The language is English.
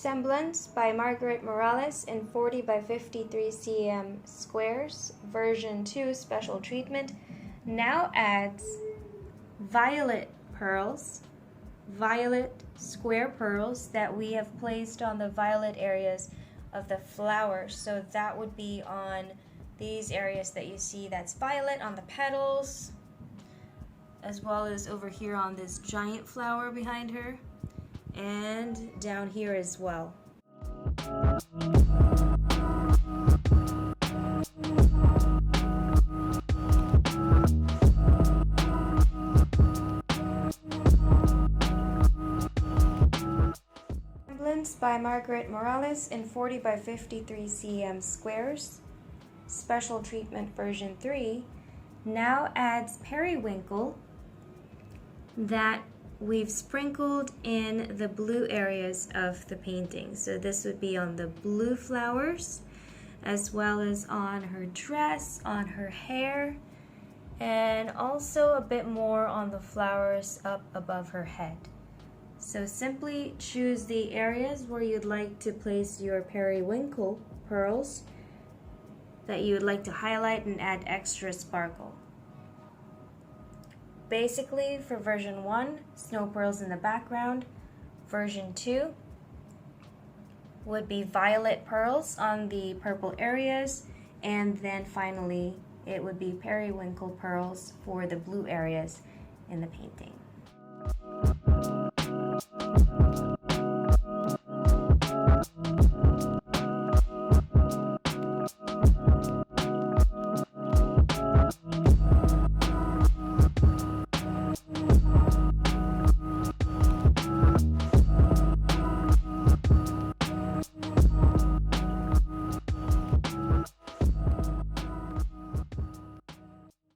Semblance by Margaret Morales in 40 by 53 cm squares, version 2 special treatment, now adds violet pearls, violet square pearls that we have placed on the violet areas of the flowers. So that would be on these areas that you see that's violet on the petals, as well as over here on this giant flower behind her, and down here as well. Semblance by Margaret Morales in 40 by 53 cm squares, special treatment version 3, now adds periwinkle that we've sprinkled in the blue areas of the painting. So this would be on the blue flowers, as well as on her dress, on her hair, and also a bit more on the flowers up above her head. So simply choose the areas where you'd like to place your periwinkle pearls that you would like to highlight and add extra sparkle. Basically, for version 1, snow pearls in the background. Version 2 would be violet pearls on the purple areas, and then finally it would be periwinkle pearls for the blue areas in the painting.